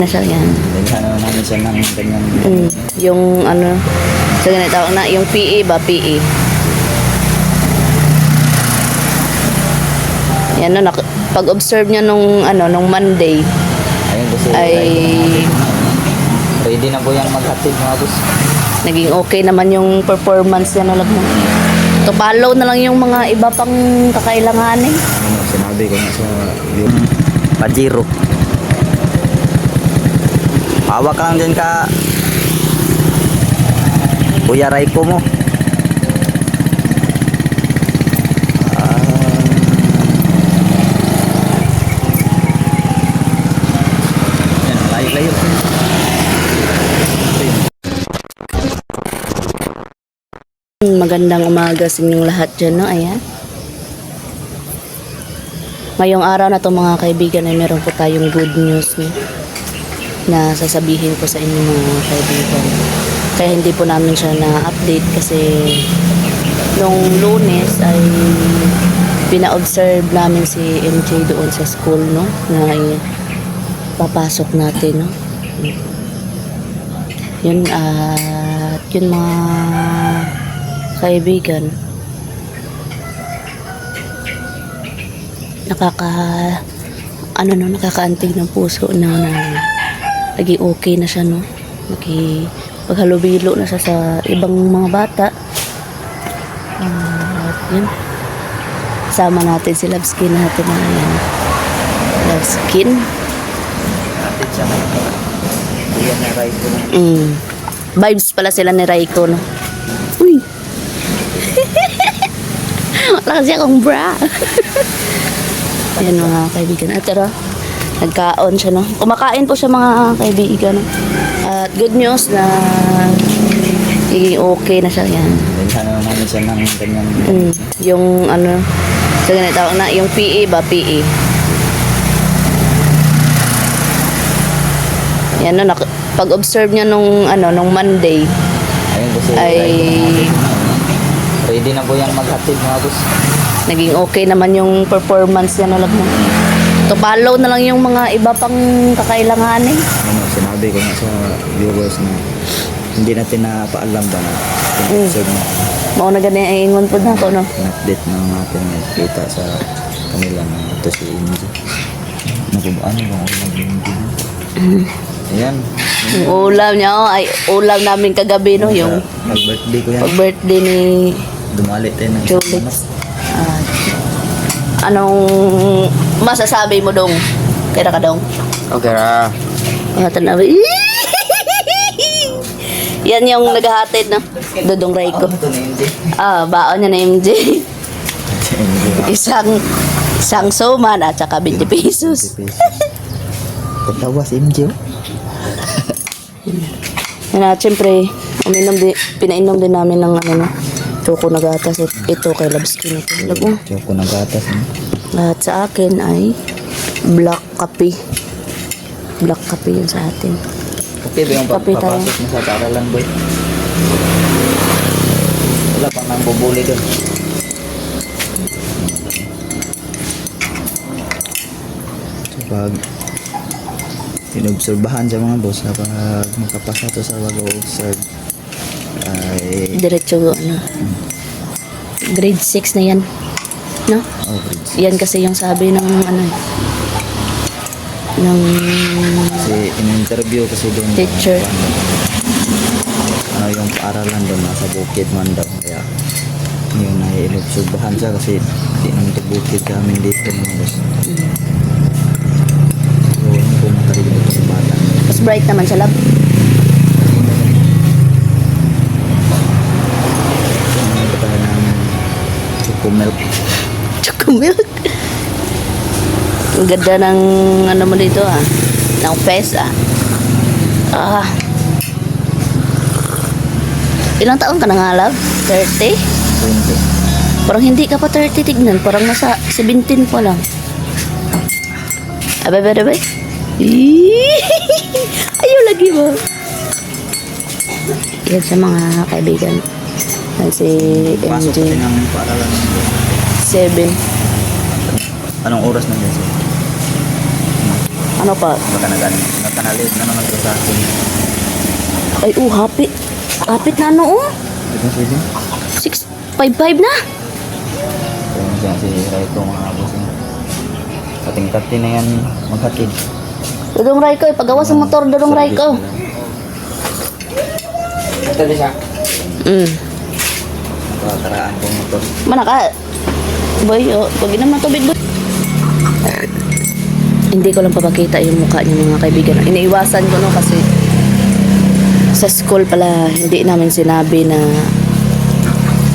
na siya yan. Dinala namin siya ng ganyan. Yung ano, sa ganito tawag na, yung PE ba? PE. Yan no, pag-observe niya nung ano, nung Monday, Ayun kasi ay ready na po yung maghatid mga boss. naging okay naman yung performance niya na lang. To follow na lang yung mga iba pang kakailanganin. Ano, sinabi ko nga sa yung Pajero. Hawak ka lang dyan ka Kuya Raiko mo. Yan, layo-layo. Magandang umaga sa inyong lahat dyan, no? Ayan. Ngayong araw na to mga kaibigan ay meron po tayong good news, no? Na sasabihin ko sa inyong mga kaibigan. Kaya hindi po namin siya na-update kasi nung Lunes ay pina-observe namin si MJ doon sa school, no? Na papasok natin, no? Yun, at yun mga kaibigan, nakakaantig ng puso na naging okay na siya, no? Paghalubilo na siya sa ibang mga bata. At yun, sama natin si Loveskin natin na yan. Loveskin. Hatid siya na Kuya na Raiko na. Vibes pala sila ni Raiko, no? Uy! Wala kasi akong bra. Yan mga kaibigan. At tara, nagkaon siya, no? Kumakain po siya mga kaibigan, no? At good news na okay na siya. Yan. Dinala namin siya ng ganyan. Yung ano, sa ganito tawag na, yung PE ba? PE. Yan no, pag-observe niya nung ano, nung Monday, Ayun kasi ay ready na po yung maghatid mga boss. naging okay naman yung performance niya na lang. To follow na lang yung mga iba pang kakailanganin. Ano, sinabi ko nga sa viewers na hindi natin na paalam ba na pin-observe na Mao na gani ay ingon po na ko, no? update na natin nakita sa kanila na ito si Indy. Ano ba ang Indy? Ayan. Yung ulam niya, oh, ay ulam namin kagabi, no? Yung Pag-birthday ko yan. pag-birthday ni Dumalit tayo ng Julix. Anong masasabi mo dong? Kaya ka dong? Okay ra. Mga tanaw. Yan yung naghahatid, no? Dodong Raiko. Ito na Indy. Baon niya na MJ. Isang suman at saka 20 pesos. Katawa si MJ. Yan at syempre, pinainom din namin ng ano, no? Choco na gatas. Ito kay Loveskin ito. Lago. Choco na gatas. At sa akin ay black coffee. Black coffee yun sa atin. Okay ba yung Kape tayo. papasok mo sa paralan boy? Wala pang nang bubuli doon. So pag inobserbahan sa mga boss na pag makapasa to sa wag-observe ay Diretso ano. Grade 6 na yan. No? grades. Yan kasi yung sabi ng ano ng Kasi in-interview kasi doon teacher. ano yung paaralan doon nasa bukid man daw kaya yung nai-inobserbahan siya kasi di naman ito bukid kami dito mga boss. So yung kung makarigin ito sa bata. Mas bright naman sa lab. Ito tayo ng choco milk. Choco milk. Ang ganda ng ano mo dito ng face Ilang taon ka na nga, love? 30? 20. Parang hindi ka pa 30 tignan. Parang nasa 17 pa lang. Abay. Ayaw lagi mo. Yan sa mga kaibigan. Yan si Pasok MJ. kasi ng paaralan. 7. Anong oras na yan? Ano pa? Baka nag-ano? Panalit na naman ito sa akin. Ay, hapit. Hapit na ano, oh. Ito sige. 655 na. Kaya siya si Raito mga boss. Kating-kati na yan maghatid. Dudong Raiko, ipagawa sa motor, Dudong Raiko. Ito din siya. Karaan kong motor. Mana ka? Boy, oh, pag naman tubig, boy. Hindi ko lang papakita yung mukha niya mga kaibigan. Iniiwasan ko no kasi sa school pala hindi namin sinabi na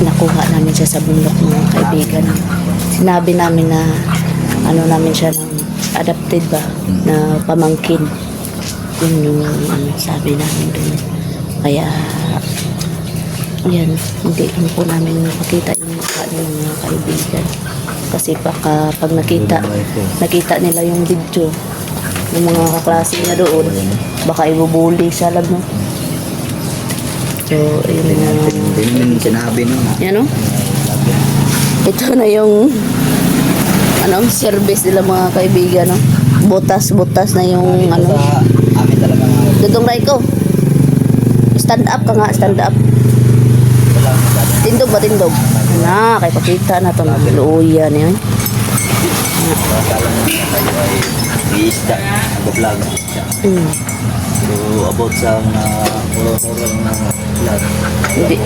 nakuha namin siya sa bundok mga kaibigan. Sinabi namin na ano namin siya ng adopted ba na pamangkin. Yun yung ano, sabi namin doon. Kaya yan, hindi lang po namin makita yung mukha ng mga kaibigan. Kasi baka pag nakita nila yung video ng mga kaklase niya doon, baka ibubuli siya lab no. So, ayun na. Hindi sinabi no. Yan o. Ito na yung service nila mga kaibigan no. Butas-butas na yung ano. Amin talaga nga. Dudong Raiko. Stand up ka nga, stand up. Tindog ba tindog? Na, kay pakita na to na luya niya. Kala mo tayo ay isda, nag-vlog. So, about sa mga horror na vlog. Hindi.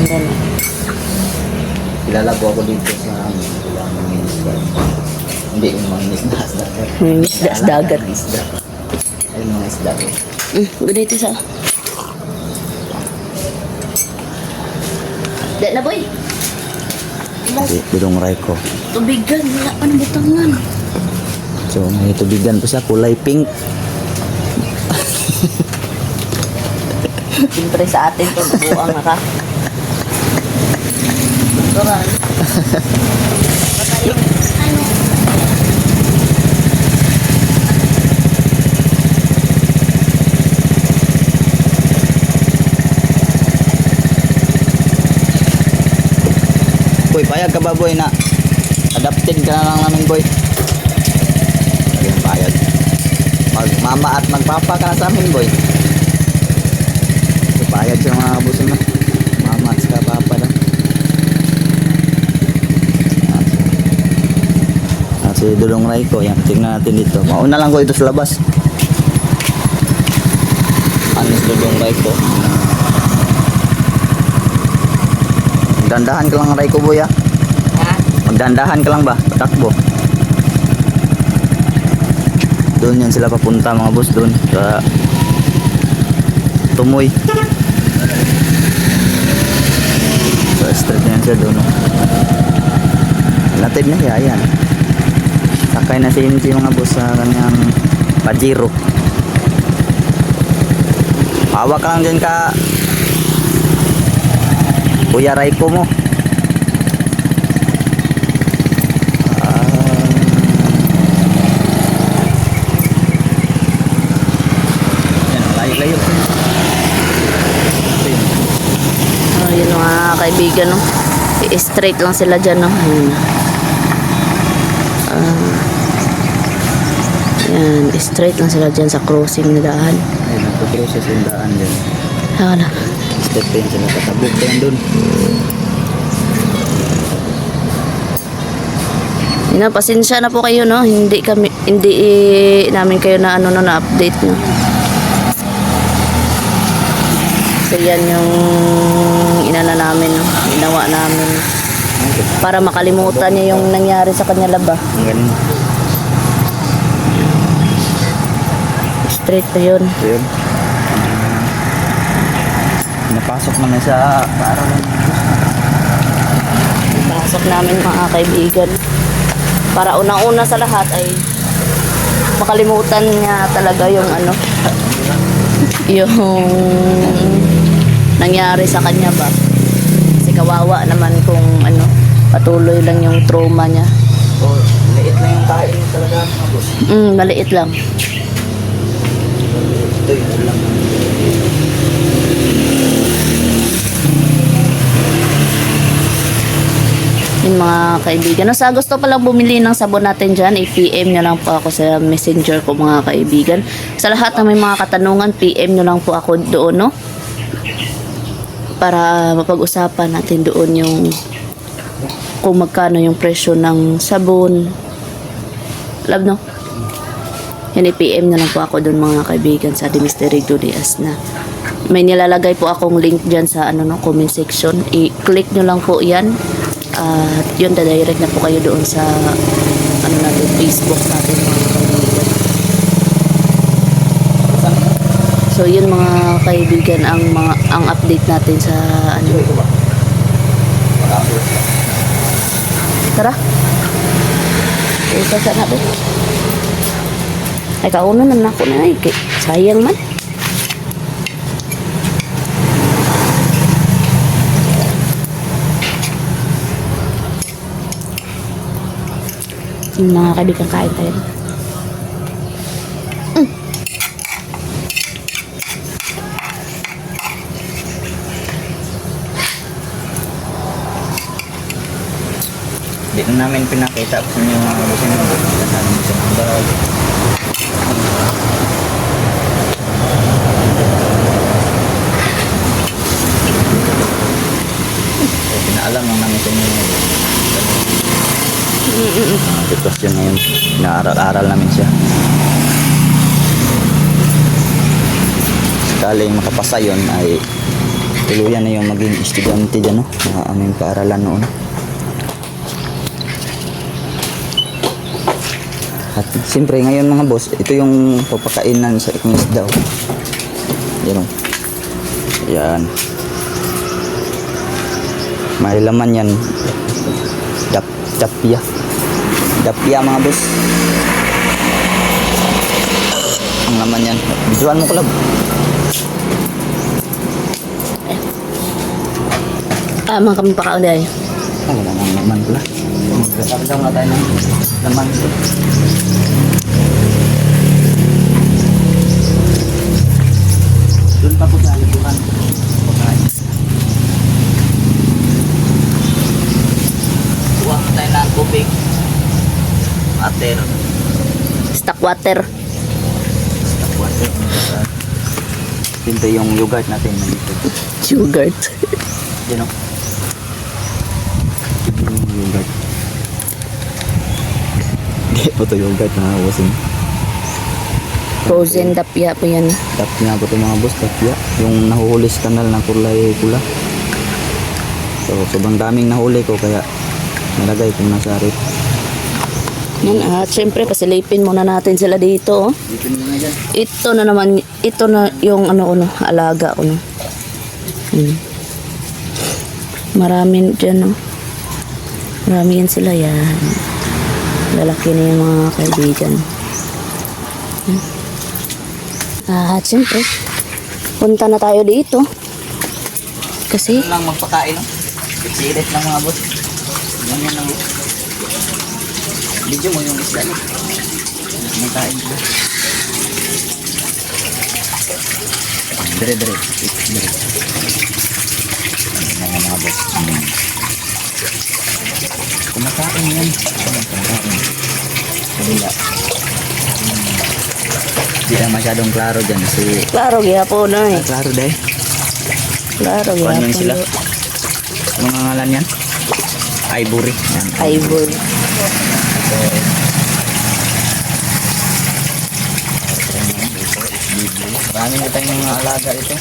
Ganun. Kilala po ako dito sa mga isda. Hindi yung mga isda. Isda sa dagat. Isda. Ay, mga isda. Ganito sa. Dahil na boy. Dudong Raiko. Tubigan, wala pa ng butangan. So, may tubigan po siya, kulay pink. Siyempre sa atin to, buang na ka. Turan. Boy, payag ka ba boy na adapted ka na lang namin boy? Yung payag. Magmama at magpapa ka na sa amin boy. So, payag sa mga kabuso na. Mama at saka papa na. Si Dudong Raiko, yan, tingnan natin dito. Mauna lang ko ito sa labas. Ano si Dudong Raiko? Magdandahan ka lang Raiko boy ah. Magdandahan ka lang ba? Patakbo. Doon yan sila papunta mga boss doon sa Tumoy. So straight na yan siya doon. Latid na siya, ayan. Sakay na si Inji mga boss sa kanyang Pajero. Hawak ka lang dyan ka Kuya Raiko mo. Yan, layo-layo. Yun mga kaibigan no. I-straight lang sila dyan no. Yan, straight lang sila dyan sa crossing na daan. Ay, nagpo-process yung daan dyan. Hala. Step din sila katabok yan dun. Ina, pasensya na po kayo no. Hindi namin kayo na ano no, na update no. So yan yung inana namin no. Ginawa namin para makalimutan niya yung nangyari sa kanya laba. Ang ganun. Straight pa yun. So yun. Napasok naman sa para lang. Pasok namin mga kaibigan. Para unang-una sa lahat ay makalimutan niya talaga yung ano, yung nangyari sa kanya ba. Kasi kawawa naman kung ano, patuloy lang yung trauma niya. Oh, liit lang yung kain talaga mga boss. Maliit lang. Ito yung ulam. Yung mga kaibigan. No, sa gusto palang bumili ng sabon natin dyan, i-PM nyo lang po ako sa messenger ko mga kaibigan. Sa lahat ng may mga katanungan, PM nyo lang po ako doon, no? Para mapag-usapan natin doon yung kung magkano yung presyo ng sabon. Love, no? Yan, i-PM nyo lang po ako doon mga kaibigan sa The Mystery Diaz na. May nilalagay po akong link dyan sa comment section. I-click nyo lang po yan. At yun, dadirect na po kayo doon sa natin, Facebook natin mga kaibigan. So yun mga kaibigan ang update natin sa Tara. Isa sa natin. Ay kauno na ako na ay sayang man. Yung mga kaibigan, kain tayo. Hindi na namin pinakita kung yung mga kabusin mo. Nasabi mo sa mga bag. So, pinaalam lang namin sa inyo. Sitwasyon ngayon. Inaaral-aral namin siya. Sakaling makapasa yun ay tuluyan na yung maging estudyante dyan, no? Mga aming paaralan noon. At siyempre ngayon mga boss, ito yung papakainan sa ikong isda. Yan o. Yan. May laman yan. Dapya. Dapya mga boss. Ang laman yan. Bidyoan mo kalab. Mga kami pakauday. Wala nang laman pala. Magkasarga na tayo ng laman ito. Doon pa po sa alibukan. Pagkain. Kuha ko tayo ng tubig. Water. Stock water. Stock water. Ito yung yogurt natin. Yogurt. Yan o. Yung yogurt. Hindi po ito yogurt na hawasin. Frozen dapya po yan. Tapya po ito mga boss, tapya. Yung nahuhuli sa kanal na kulay pula. So, sobrang daming nahuli ko kaya nalagay ko na sa rip. Yan, at syempre pasilipin muna natin sila dito. Oh. Dito na dyan. Ito na naman, ito na yung alaga ko. Marami dyan, no? Marami yan sila, yan. Lalaki na yung mga kaibigan. At syempre, punta na tayo dito. Kasi, Yan lang magpakain, no? Sirit lang mga boss. Yan yan lang boss. Video mo yung isda no? May kain ko. Dire. Yan mga boss. Kumakain yan. Kumakain. Kabila. Hindi na masyadong klaro dyan kasi klaro, gihapon na eh. klaro dahil. Klaro, Kuhan yan sila. gihapon. Anong ngalan yan? Ivory. Yan. Ivory. Marami na tayong mga alaga ito.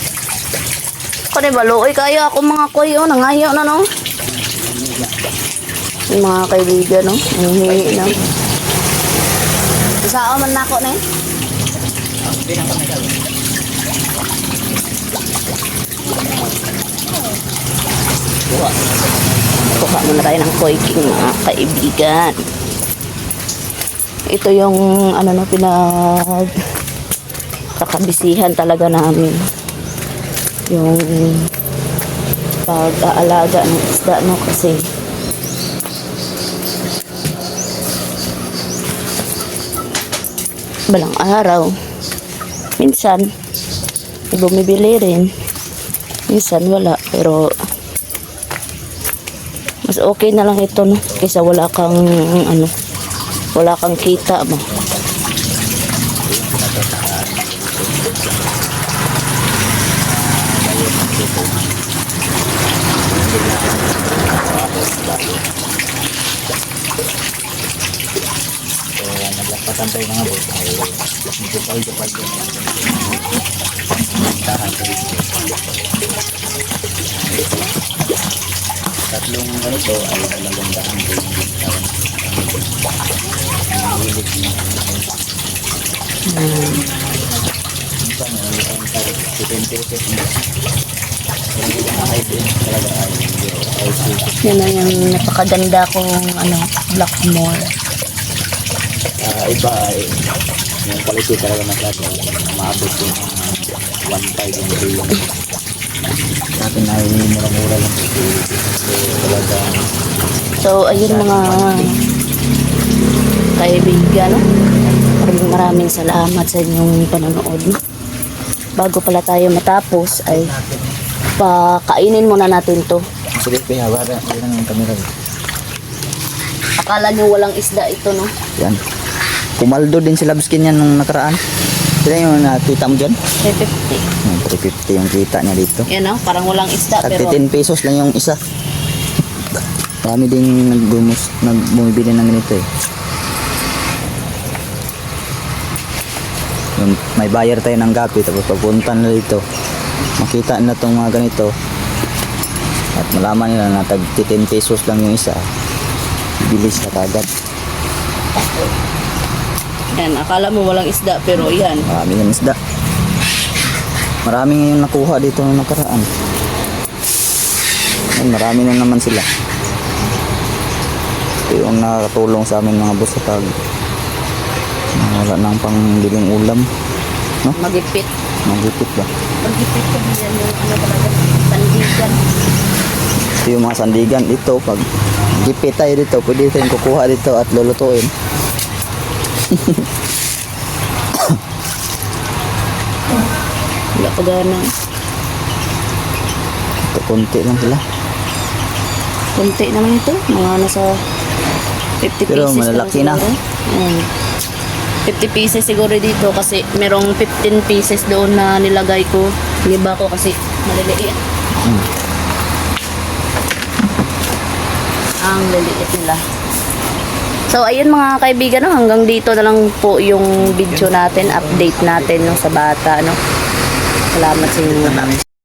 Ako na baluoy kayo. Ako mga koy, oh, nangayaw na, no? Yung mga kaibigan, no? Nangihingi na. Isao man na ako na eh. Kuha muna tayo ng koi king, mga kaibigan. Ito yung kakabisihan talaga namin. Yung pag-aalaga ng isda, no? Kasi balang araw, minsan bumibili rin, minsan wala, pero Mas okay na lang ito, no? Kaysa wala kang, wala kang kita mo. So, naglapatan tayo mga boss. Ay, dupal-dupal yung tahan ko dito. Tatlong ganito ay talagang daan ko yung gintawan. Ang hilig niya. Minsan, may isang tayo, 20 pesos mo. Pero yung mga hybrid talaga ay Yan na yung napakaganda kong, Blackmore. Iba ay yung quality talaga masyado. Maabot yung 1.5 yung billion. Sa atin ay mura-mura lang. So, talaga So, ayun mga kaibigan, no? Maraming salamat sa inyong panonood, no? Bago pala tayo matapos, ay pakainin muna natin to. sige, pinawara. Yan ang camera. Akala nyo walang isda ito, no? Yan. Kumaldo din si Labskin yan nung nakaraan. Sila yung nakita mo dyan? 350. 350 yung kita niya dito. Yan, no? Parang walang isda, At pero 10 pesos lang yung isa. Marami din nagbumibili ng ganito eh. Yung may bayar tayo ng gapi tapos pagpunta na dito makita na itong mga ganito at malaman nila na tag 10 pesos lang yung isa, bilis na kagad. yan, akala mo walang isda, pero yan. Marami ng isda, marami ngayon nakuha dito nung nakaraan. Ayun, marami na naman sila. Ito yung nakakatulong sa amin mga boss kapag wala nang pangbiling ulam, no? Magipit. Magipit ba? Magipit ko yan yung talaga, sandigan. Ito yung mga sandigan dito. Pag gipit tayo dito, pwede tayong kukuha dito at lulutuin. Wala pa gana. Ito konti lang sila. Kunti naman ito. Mga nasa 50 Pero pieces malalaki lang na. siguro. 50 pieces siguro dito kasi merong 15 pieces doon na nilagay ko. Liba ko kasi maliliit. Ang liliit nila. So ayun mga kaibigan, no, hanggang dito na lang po yung video natin, update natin no, sa bata, no. Salamat sa inyo.